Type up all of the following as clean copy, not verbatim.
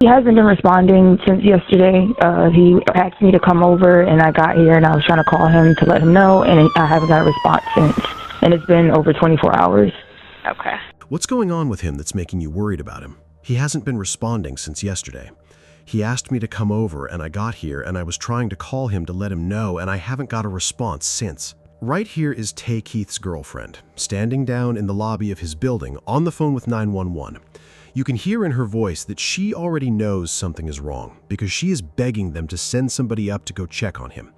He hasn't been responding since yesterday. He asked me to come over, and I got here, and I was trying to call him to let him know, and I haven't got a response since. And it's been over 24 hours. Okay. What's going on with him that's making you worried about him? He hasn't been responding since yesterday. He asked me to come over, and I got here, and I was trying to call him to let him know, and I haven't got a response since. Right here is Tay Keith's girlfriend, standing down in the lobby of his building on the phone with 911. You can hear in her voice that she already knows something is wrong because she is begging them to send somebody up to go check on him.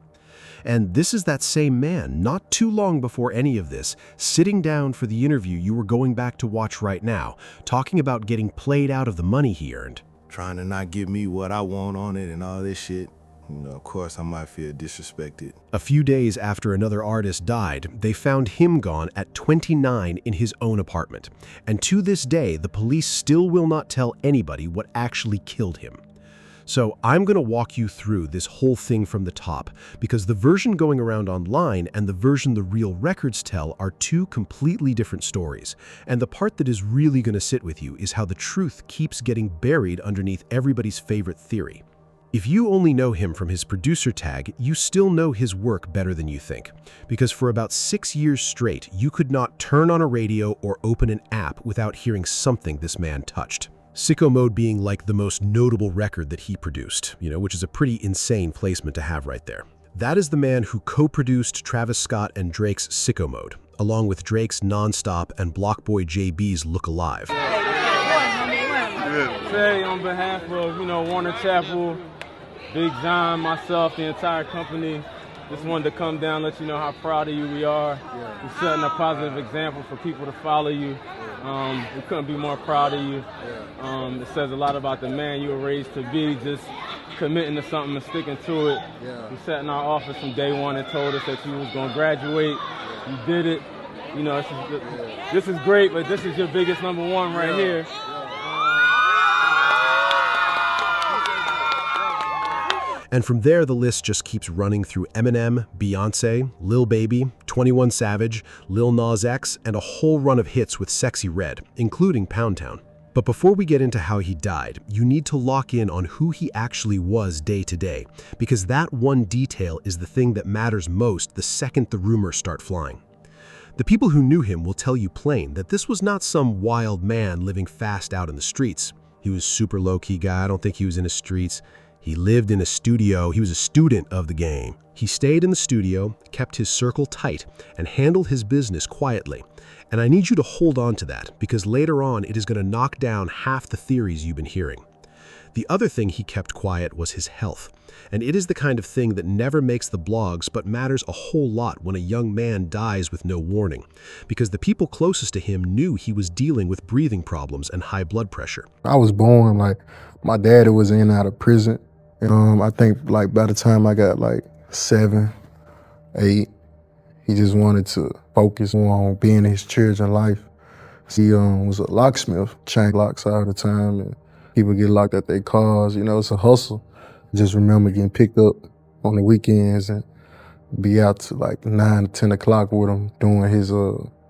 And this is that same man, not too long before any of this, sitting down for the interview you were going back to watch right now, talking about getting played out of the money he earned. Trying to not give me what I want on it and all this shit. Of course, I might feel disrespected. A few days after another artist died, they found him gone at 29 in his own apartment. And to this day, the police still will not tell anybody what actually killed him. So I'm going to walk you through this whole thing from the top, because the version going around online and the version the real records tell are two completely different stories. And the part that is really going to sit with you is how the truth keeps getting buried underneath everybody's favorite theory. If you only know him from his producer tag, you still know his work better than you think. Because for about 6 years straight, you could not turn on a radio or open an app without hearing something this man touched. Sicko Mode being like the most notable record that he produced, which is a pretty insane placement to have right there. That is the man who co-produced Travis Scott and Drake's Sicko Mode, along with Drake's Nonstop and Blockboy JB's Look Alive. Say on behalf of, Warner Chappell, Big John, myself, the entire company, just wanted to come down, let you know how proud of you we are. You're setting a positive example for people to follow you. We couldn't be more proud of you. It says a lot about the man you were raised to be, just committing to something and sticking to it. You sat in our office from day one and told us that you was going to graduate. You did it. This is great, but this is your biggest number one right here. And from there, the list just keeps running through Eminem, Beyonce, Lil Baby, 21 Savage, Lil Nas X, and a whole run of hits with Sexy Red, including Pound Town. But before we get into how he died, you need to lock in on who he actually was day to day, because that one detail is the thing that matters most the second the rumors start flying. The people who knew him will tell you plain that this was not some wild man living fast out in the streets. He was super low-key guy. I don't think he was in the streets. He lived in a studio. He was a student of the game. He stayed in the studio, kept his circle tight, and handled his business quietly. And I need you to hold on to that, because later on it is going to knock down half the theories you've been hearing. The other thing he kept quiet was his health. And it is the kind of thing that never makes the blogs, but matters a whole lot when a young man dies with no warning. Because the people closest to him knew he was dealing with breathing problems and high blood pressure. I was born, my daddy was in and out of prison. I think by the time I got 7, 8, he just wanted to focus on being his children's life. He was a locksmith, change locks all the time, and people get locked at their cars. It's a hustle. Just remember getting picked up on the weekends and be out to 9 to 10 o'clock with him doing his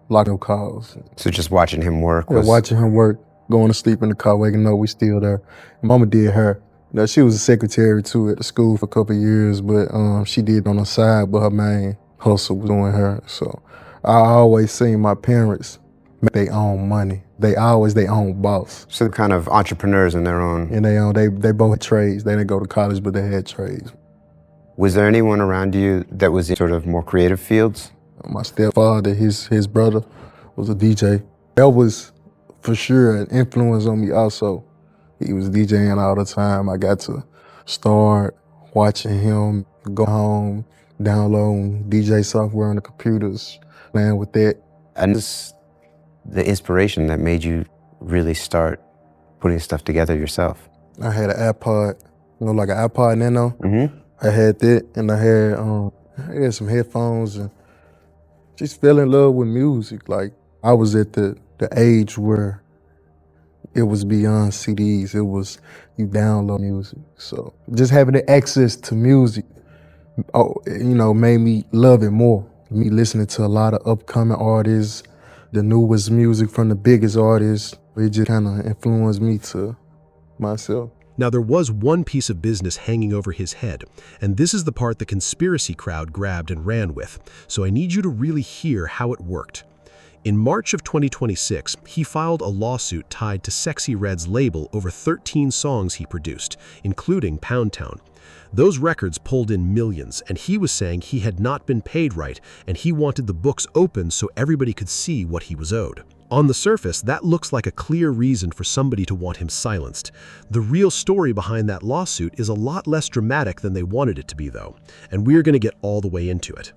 lockup calls. So just watching him work was... Yeah, watching him work, going to sleep in the car, waking up, we still there. Mama did her. She was a secretary too at the school for a couple of years, but she did on the side, but her main hustle was doing her. So I always seen my parents make their own money. They always their own boss. So kind of entrepreneurs in their own. And they both had trades. They didn't go to college, but they had trades. Was there anyone around you that was in sort of more creative fields? My stepfather, his brother was a DJ. That was for sure an influence on me also. He was DJing all the time. I got to start watching him go home, download DJ software on the computers, playing with that. And this the inspiration that made you really start putting stuff together yourself? I had an iPod, like an iPod Nano. Mm-hmm. I had that, and I had some headphones, and just fell in love with music. I was at the age where it was beyond CDs. It was you download music. So just having the access to music, made me love it more. Me listening to a lot of upcoming artists, the newest music from the biggest artists, it just kind of influenced me to myself. Now, there was one piece of business hanging over his head, and this is the part the conspiracy crowd grabbed and ran with, so I need you to really hear how it worked. In March of 2026, he filed a lawsuit tied to Sexy Red's label over 13 songs he produced, including Pound Town. Those records pulled in millions, and he was saying he had not been paid right, and he wanted the books open so everybody could see what he was owed. On the surface, that looks like a clear reason for somebody to want him silenced. The real story behind that lawsuit is a lot less dramatic than they wanted it to be, though, and we're going to get all the way into it.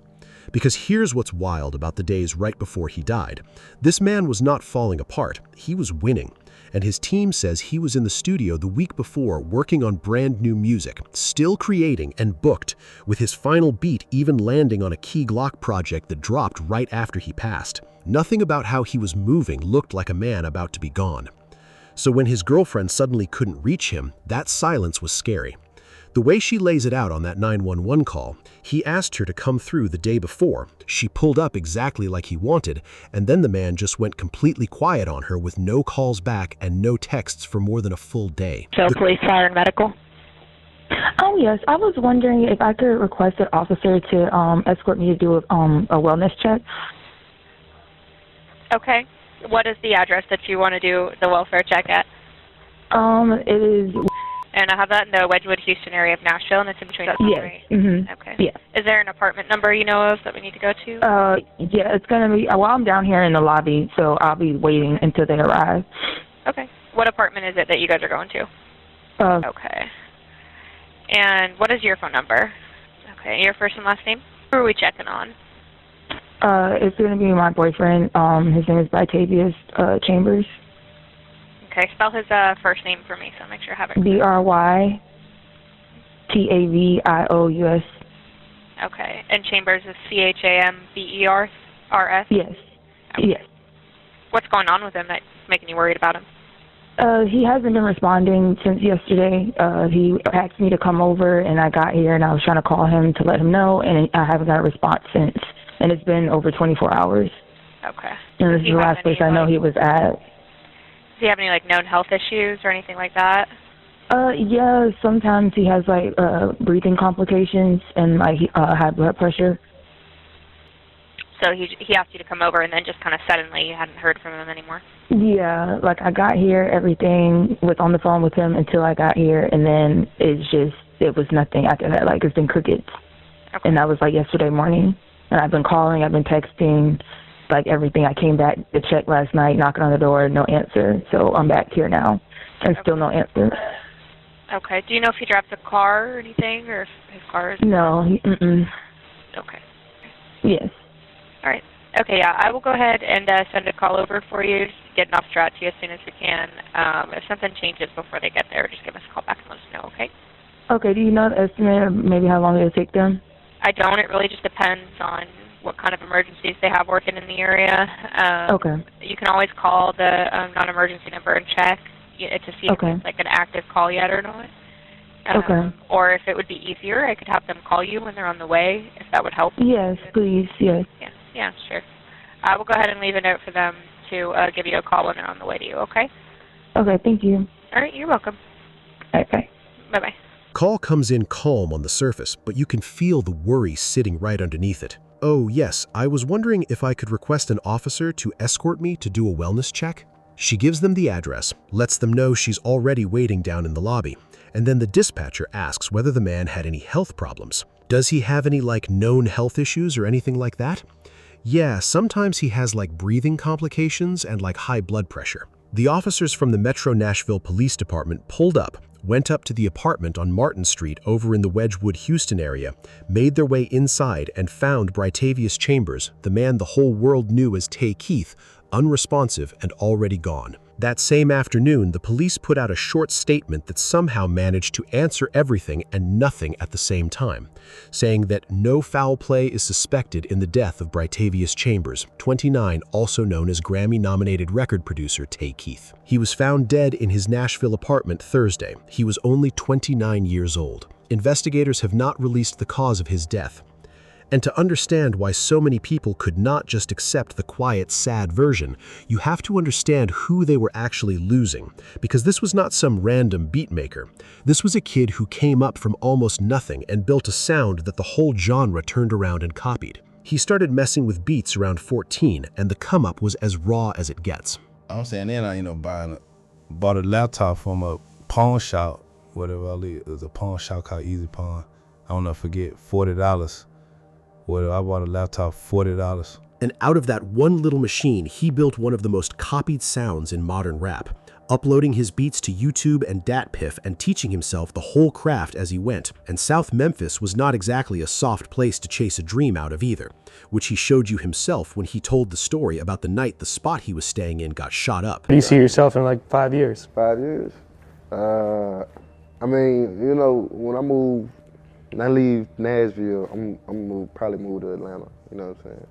Because here's what's wild about the days right before he died. This man was not falling apart, he was winning. And his team says he was in the studio the week before working on brand new music, still creating and booked, with his final beat even landing on a key Glock project that dropped right after he passed. Nothing about how he was moving looked like a man about to be gone. So when his girlfriend suddenly couldn't reach him, that silence was scary. The way she lays it out on that 911 call, he asked her to come through the day before. She pulled up exactly like he wanted, and then the man just went completely quiet on her with no calls back and no texts for more than a full day. So police, fire, and medical? Oh, yes. I was wondering if I could request an officer to escort me to do a wellness check. Okay. What is the address that you want to do the welfare check at? It is... And I have that in the Wedgwood, Houston area of Nashville, and it's in between. Yes. Right? Mm-hmm. Okay. Yeah. Is there an apartment number you know of that we need to go to? Yeah, it's going to be... Well, I'm down here in the lobby, so I'll be waiting until they arrive. Okay. What apartment is it that you guys are going to? Okay. And what is your phone number? Okay. Your first and last name? Who are we checking on? It's going to be my boyfriend. His name is Brytavious Chambers. Okay, spell his first name for me so I'll make sure I have it. Brytavious. Okay, and Chambers is Chambers? Yes. Okay. Yes. What's going on with him that's making you worried about him? He hasn't been responding since yesterday. He asked me to come over, and I got here, and I was trying to call him to let him know, and I haven't got a response since. And it's been over 24 hours. Okay. And this is the last place I know he was at. Does he have any, known health issues or anything like that? Yeah, sometimes he has, breathing complications and, high blood pressure. So he asked you to come over, and then just kind of suddenly you hadn't heard from him anymore? Yeah, I got here, everything was on the phone with him until I got here, and then it was nothing after that. It's been crickets. Okay. And that was, yesterday morning. And I've been calling, I've been texting, everything. I came back to check last night, knocking on the door, no answer. So I'm back here now, and still no answer. Okay. Do you know if he drives a car or anything, or if his car is... No. Okay. Yes. All right. Okay, yeah, I will go ahead and send a call over for you, get an officer out to you as soon as we can. If something changes before they get there, just give us a call back and let us know, okay? Okay. Do you know the estimate of maybe how long it'll take them? I don't. It really just depends on what kind of emergencies they have working in the area. Okay. You can always call the non-emergency number and check to see if it's an active call yet or not. Okay. Or if it would be easier, I could have them call you when they're on the way, if that would help. Yes, please. Yes. Yeah, sure. I will go ahead and leave a note for them to give you a call when they're on the way to you, okay? Okay, thank you. All right, you're welcome. All right, bye. Bye-bye. Call comes in calm on the surface, but you can feel the worry sitting right underneath it. Oh yes, I was wondering if I could request an officer to escort me to do a wellness check. She gives them the address, lets them know she's already waiting down in the lobby, and then the dispatcher asks whether the man had any health problems. Does he have any known health issues or anything like that? Yeah, sometimes he has breathing complications and high blood pressure. The officers from the Metro Nashville Police Department pulled up, went up to the apartment on Martin Street over in the Wedgwood, Houston area, made their way inside and found Brytavious Chambers, the man the whole world knew as Tay Keith, unresponsive and already gone. That same afternoon, the police put out a short statement that somehow managed to answer everything and nothing at the same time, saying that no foul play is suspected in the death of Brytavious Chambers, 29, also known as Grammy-nominated record producer Tay Keith. He was found dead in his Nashville apartment Thursday. He was only 29 years old. Investigators have not released the cause of his death. And to understand why so many people could not just accept the quiet, sad version, you have to understand who they were actually losing, because this was not some random beat maker. This was a kid who came up from almost nothing and built a sound that the whole genre turned around and copied. He started messing with beats around 14, and the come-up was as raw as it gets. I'm saying then I bought a laptop from a pawn shop, whatever it was, a pawn shop called Easy Pawn. I don't know, forget, $40. Well, I bought a laptop, $40. And out of that one little machine, he built one of the most copied sounds in modern rap, uploading his beats to YouTube and DatPiff and teaching himself the whole craft as he went. And South Memphis was not exactly a soft place to chase a dream out of either, which he showed you himself when he told the story about the night the spot he was staying in got shot up. Do you see yourself in like 5 years? 5 years? I mean, you know, when I leave Nashville, I'm probably move to Atlanta, you know what I'm saying?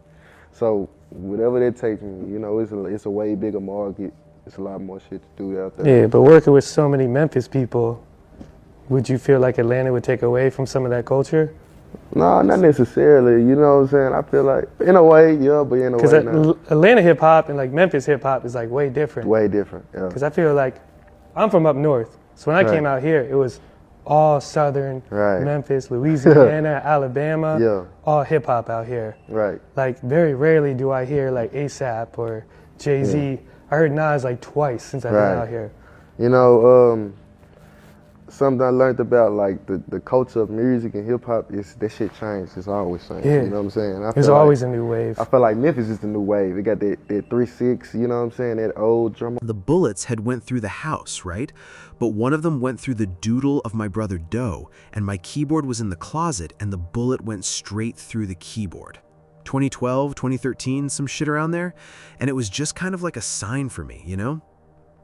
So whatever that takes me, you know, it's a way bigger market. It's a lot more shit to do out there. Yeah, but working with so many Memphis people, would you feel like Atlanta would take away from some of that culture? No, not necessarily, you know what I'm saying? I feel like, in a way, yeah, but in a way not. Because Atlanta hip hop and like Memphis hip hop is like way different. Way different, yeah. Because I feel like, I'm from up north, so when I came out here, it was all Southern, Memphis, Louisiana, Alabama, all hip hop out here. Right. Like very rarely do I hear like ASAP or Jay-Z. Yeah. I heard Nas like twice since I've been out here. You know, something I learned about like the culture of music and hip hop is that shit changed. It's always changed. Yeah. You know what I'm saying? There's always a new wave. I feel like Memphis is the new wave. They got that 3-6, you know what I'm saying? That old drummer. The bullets had went through the house, right? But one of them went through the doodle of my brother Doe, and my keyboard was in the closet, and the bullet went straight through the keyboard. 2012, 2013, some shit around there, and it was just kind of like a sign for me, you know?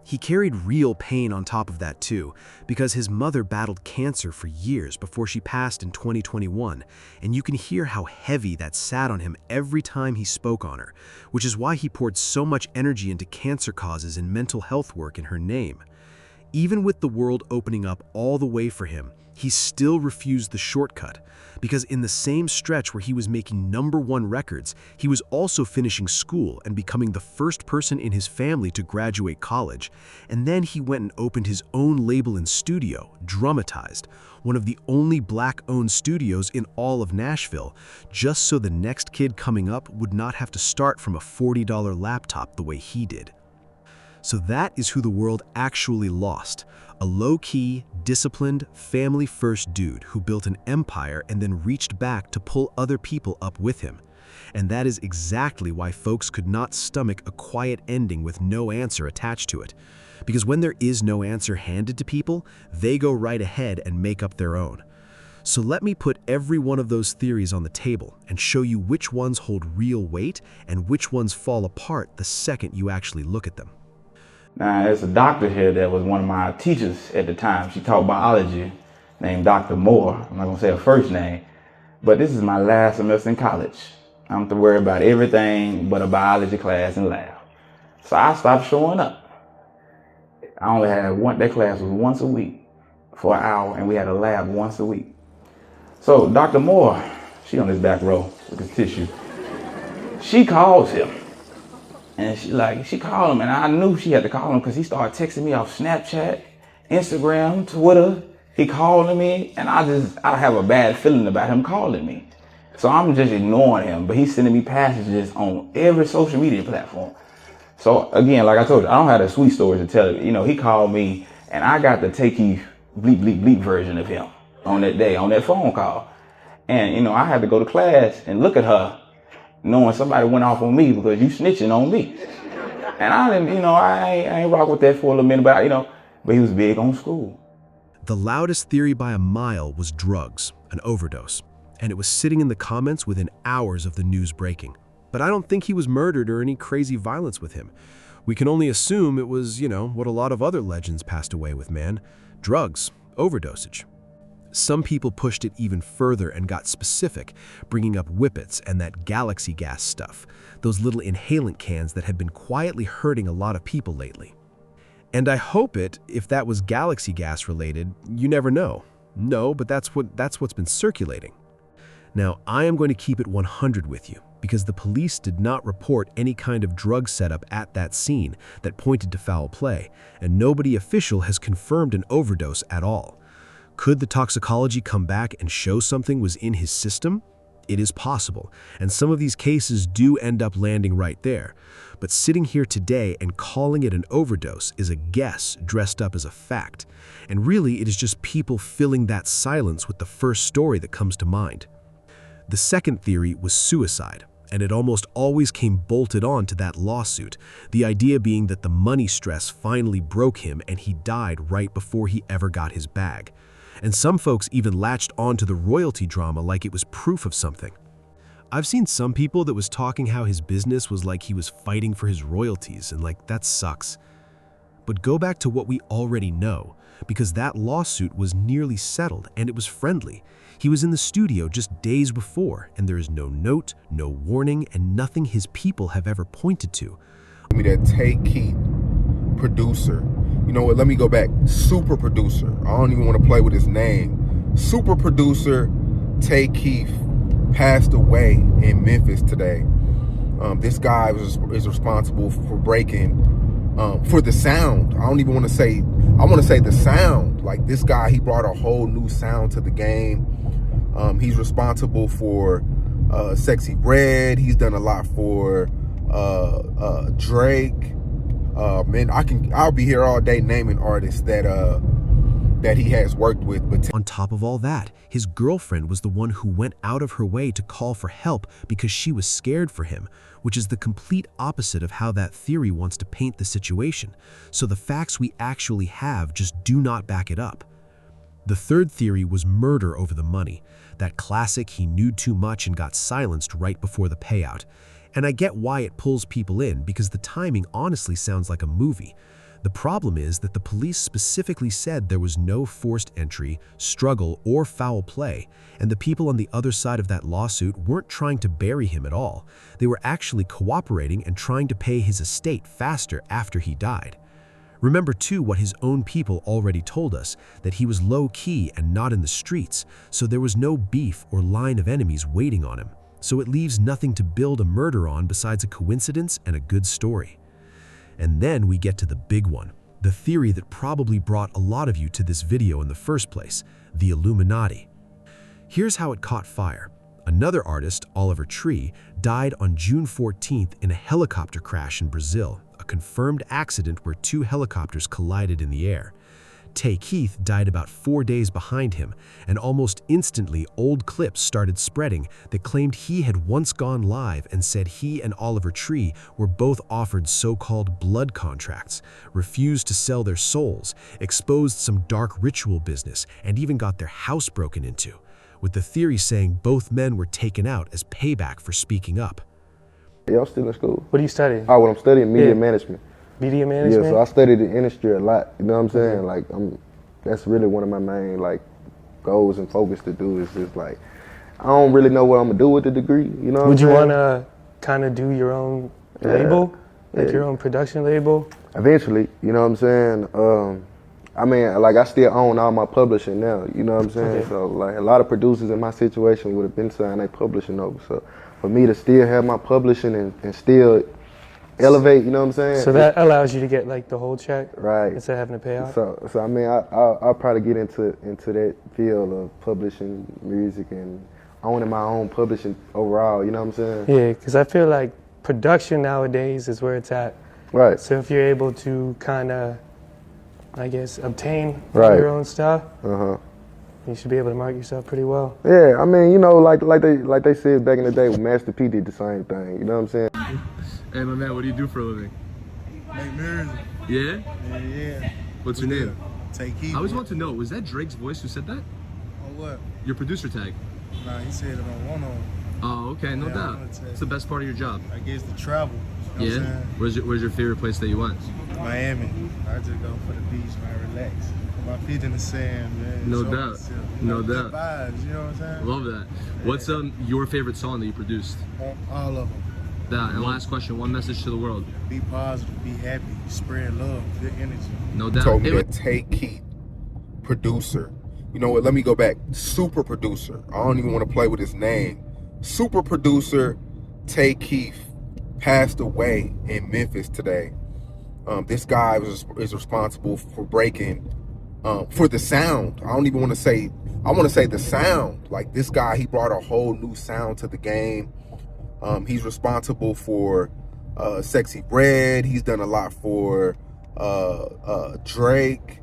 He carried real pain on top of that too, because his mother battled cancer for years before she passed in 2021, and you can hear how heavy that sat on him every time he spoke on her, which is why he poured so much energy into cancer causes and mental health work in her name. Even with the world opening up all the way for him, he still refused the shortcut, because in the same stretch where he was making #1 records, he was also finishing school and becoming the first person in his family to graduate college. And then he went and opened his own label and studio, Dramatized, one of the only Black-owned studios in all of Nashville, just so the next kid coming up would not have to start from a $40 laptop the way he did. So that is who the world actually lost. A low-key, disciplined, family-first dude who built an empire and then reached back to pull other people up with him. And that is exactly why folks could not stomach a quiet ending with no answer attached to it. Because when there is no answer handed to people, they go right ahead and make up their own. So let me put every one of those theories on the table and show you which ones hold real weight and which ones fall apart the second you actually look at them. Now, there's a doctor here that was one of my teachers at the time. She taught biology, named Dr. Moore. I'm not gonna say her first name, but this is my last semester in college. I don't have to worry about everything but a biology class and lab. So I stopped showing up. I only had that class was once a week for an hour, and we had a lab once a week. So Dr. Moore, she on this back row with the tissue. She calls him. And she called him, and I knew she had to call him because he started texting me off Snapchat, Instagram, Twitter. He calling me, and I have a bad feeling about him calling me. So I'm just ignoring him, but he's sending me passages on every social media platform. So again, like I told you, I don't have the sweet stories to tell you. You know, he called me, and I got the Tay Keith bleep, bleep, bleep version of him on that day, on that phone call. And, you know, I had to go to class and look at her, knowing somebody went off on me because you snitching on me. And I didn't, you know, I ain't rock with that for a little minute, but he was big on school. The loudest theory by a mile was drugs, an overdose, and it was sitting in the comments within hours of the news breaking. But I don't think he was murdered or any crazy violence with him. We can only assume it was, you know, what a lot of other legends passed away with, man. Drugs, overdosage. Some people pushed it even further and got specific, bringing up whippets and that galaxy gas stuff, those little inhalant cans that had been quietly hurting a lot of people lately. And I hope if that was galaxy gas related, you never know. No, but that's what's been circulating. Now, I am going to keep it 100 with you, because the police did not report any kind of drug setup at that scene that pointed to foul play, and nobody official has confirmed an overdose at all. Could the toxicology come back and show something was in his system? It is possible, and some of these cases do end up landing right there. But sitting here today and calling it an overdose is a guess dressed up as a fact. And really, it is just people filling that silence with the first story that comes to mind. The second theory was suicide, and it almost always came bolted on to that lawsuit, the idea being that the money stress finally broke him and he died right before he ever got his bag. And some folks even latched onto the royalty drama like it was proof of something. I've seen some people that was talking how his business was like he was fighting for his royalties, and like, that sucks. But go back to what we already know, because that lawsuit was nearly settled and it was friendly. He was in the studio just days before, and there is no note, no warning, and nothing his people have ever pointed to. Give me that Tay Keith, producer. You know what, let me go back. Super producer. I don't even want to play with his name. Super producer Tay Keith passed away in Memphis today. This guy is responsible for breaking, for the sound. I don't even want to say, I want to say the sound. Like, this guy, he brought a whole new sound to the game. He's responsible for Sexy Red. He's done a lot for Drake. Man, I'll be here all day naming artists that he has worked with. But on top of all that, his girlfriend was the one who went out of her way to call for help because she was scared for him, which is the complete opposite of how that theory wants to paint the situation. So the facts we actually have just do not back it up. The third theory was murder over the money, that classic he knew too much and got silenced right before the payout. And I get why it pulls people in, because the timing honestly sounds like a movie. The problem is that the police specifically said there was no forced entry, struggle, or foul play, and the people on the other side of that lawsuit weren't trying to bury him at all. They were actually cooperating and trying to pay his estate faster after he died. Remember too what his own people already told us, that he was low-key and not in the streets, so there was no beef or line of enemies waiting on him. So it leaves nothing to build a murder on besides a coincidence and a good story. And then we get to the big one, the theory that probably brought a lot of you to this video in the first place, the Illuminati. Here's how it caught fire. Another artist, Oliver Tree, died on June 14th in a helicopter crash in Brazil, a confirmed accident where two helicopters collided in the air. Tay Keith died about 4 days behind him, and almost instantly old clips started spreading that claimed he had once gone live and said he and Oliver Tree were both offered so-called blood contracts, refused to sell their souls, exposed some dark ritual business, and even got their house broken into, with the theory saying both men were taken out as payback for speaking up. Yeah, I'm still in school. What are you studying? Oh, well, I'm studying media management. Media management? Yeah, so I study the industry a lot, you know what I'm saying? Like, that's really one of my main, like, goals and focus to do is just, like, I don't really know what I'm gonna do with the degree, you know what Would I'm you saying? wanna kind of do your own label? Like your own production label? Eventually, you know what I'm saying? I mean, like, I still own all my publishing now, you know what I'm saying? Okay. So, like, a lot of producers in my situation would have been signing their publishing over. So, for me to still have my publishing and still elevate, you know what I'm saying? So that allows you to get, like, the whole check? Right. Instead of having to pay out? So I mean, I'll probably get into that field of publishing music and owning my own publishing overall, you know what I'm saying? Yeah, because I feel like production nowadays is where it's at. Right. So if you're able to kind of, I guess, obtain your own stuff, you should be able to market yourself pretty well. Yeah, I mean, you know, like they said back in the day, Master P did the same thing. You know what I'm saying? Hey, my man, what do you do for a living? Make music. Yeah? Yeah. What's your name? Tay Keith. I always want to know, was that Drake's voice who said that? On what? Your producer tag. Nah, he said it on one on. Oh, okay, no doubt. What's the best part of your job? I guess the travel. You know Where's your favorite place that you went? Miami. I just go for the beach, man, relax. Put my feet in the sand, man. No doubt. No doubt. Vibes, you know what I'm saying? Love that. What's your favorite song that you produced? All of them. That. And last question, one message to the world. Be positive, be happy, spread love, good energy. No doubt. Told me that Tay Keith, producer, You know what, let me go back. Super producer. I don't even want to play with his name. Super producer Tay Keith passed away in Memphis today. This guy is responsible for breaking, for the sound. I don't even want to say, I want to say the sound. Like, this guy, he brought a whole new sound to the game. He's responsible for Sexy Red. He's done a lot for Drake.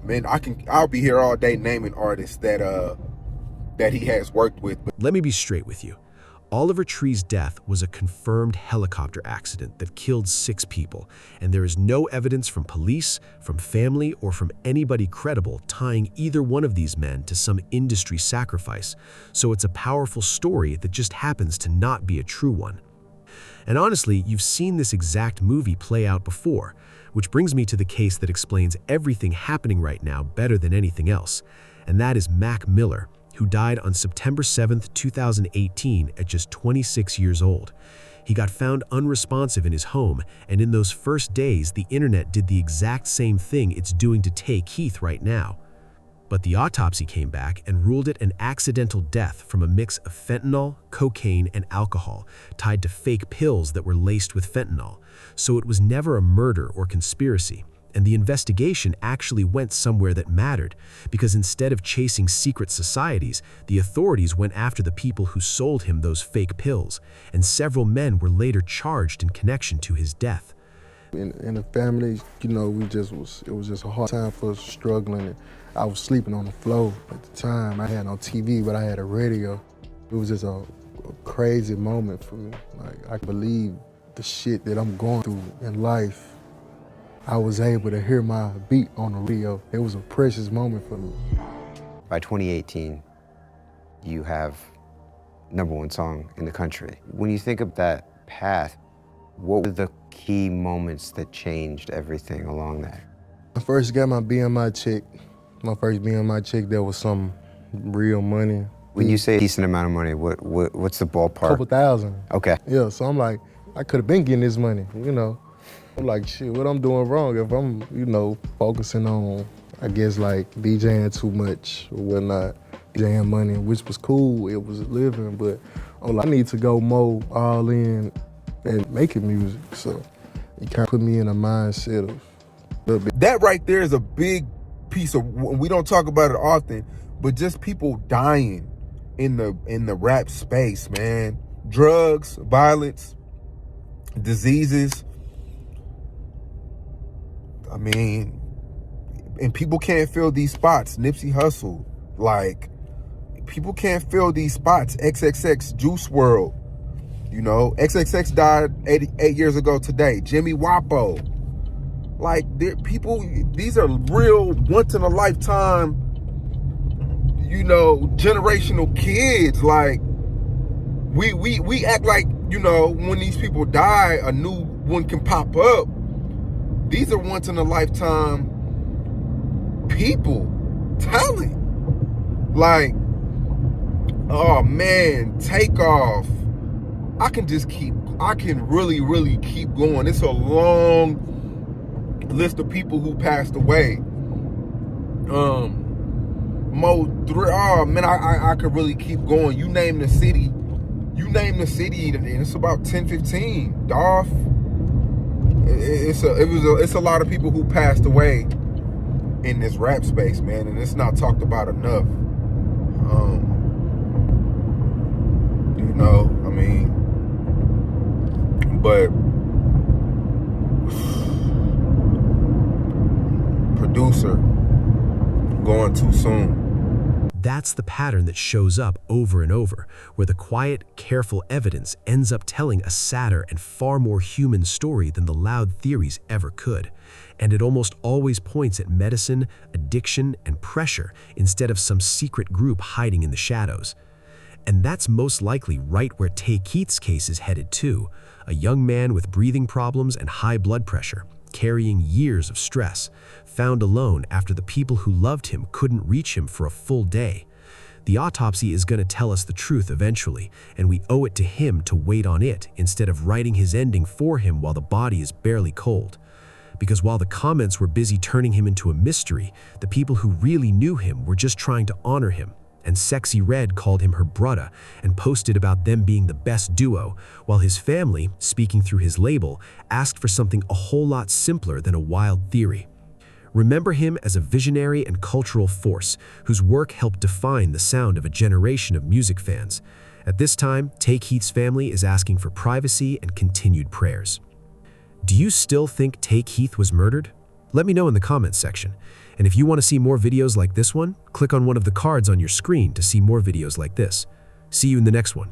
Man, I'll be here all day naming artists that he has worked with. Let me be straight with you. Oliver Tree's death was a confirmed helicopter accident that killed 6 people, and there is no evidence from police, from family, or from anybody credible tying either one of these men to some industry sacrifice. So it's a powerful story that just happens to not be a true one. And honestly, you've seen this exact movie play out before, which brings me to the case that explains everything happening right now better than anything else, and that is Mac Miller, who died on September 7th, 2018 at just 26 years old. He got found unresponsive in his home, and in those first days, the internet did the exact same thing it's doing to Tay Keith right now. But the autopsy came back and ruled it an accidental death from a mix of fentanyl, cocaine, and alcohol tied to fake pills that were laced with fentanyl. So it was never a murder or conspiracy. And the investigation actually went somewhere that mattered, because instead of chasing secret societies, the authorities went after the people who sold him those fake pills, and several men were later charged in connection to his death. In the family, you know, it was just a hard time for us, struggling. And I was sleeping on the floor at the time. I had no TV, but I had a radio. It was just a crazy moment for me. Like, I can't believe the shit that I'm going through in life. I was able to hear my beat on the radio. It was a precious moment for me. By 2018, you have #1 song in the country. When you think of that path, what were the key moments that changed everything along that? I first got my BMI check. My first BMI check, there was some real money. When you say a decent amount of money, what's the ballpark? Couple thousand. Okay. Yeah, so I'm like, I could have been getting this money, you know. I'm like, shit, what I'm doing wrong if I'm, you know, focusing on, I guess, like, DJing too much or whatnot, DJing money, which was cool, it was a living, but I'm like, I need to go more all in and making music. So it kind of put me in a mindset of, that right there is a big piece of, we don't talk about it often, but just people dying in the rap space, man. Drugs, violence, diseases. I mean, and people can't fill these spots. Nipsey Hussle, like, people can't fill these spots. XXX, Juice WRLD, you know, XXX died 8 years ago today. Jimmy Wapo, like, people, these are real once in a lifetime, you know, generational kids. Like, we act like, you know, when these people die, a new one can pop up. These are once in a lifetime people, talent. Like, oh man, Takeoff. I can really, really keep going. It's a long list of people who passed away. Oh man, I could really keep going. You name the city, and it's about 10, 15. Dolph. It's a lot of people who passed away in this rap space, man, and it's not talked about enough. You know, I mean, but producer going too soon. That's the pattern that shows up over and over, where the quiet, careful evidence ends up telling a sadder and far more human story than the loud theories ever could. And it almost always points at medicine, addiction, and pressure instead of some secret group hiding in the shadows. And that's most likely right where Tay Keith's case is headed too, a young man with breathing problems and high blood pressure, carrying years of stress, found alone after the people who loved him couldn't reach him for a full day. The autopsy is going to tell us the truth eventually, and we owe it to him to wait on it instead of writing his ending for him while the body is barely cold. because while the comments were busy turning him into a mystery, the people who really knew him were just trying to honor him. And Sexy Red called him her brudda and posted about them being the best duo, while his family, speaking through his label, asked for something a whole lot simpler than a wild theory. Remember him as a visionary and cultural force whose work helped define the sound of a generation of music fans. At this time, Tay Keith's family is asking for privacy and continued prayers. Do you still think Tay Keith was murdered? Let me know in the comments section. And if you want to see more videos like this one, click on one of the cards on your screen to see more videos like this. See you in the next one.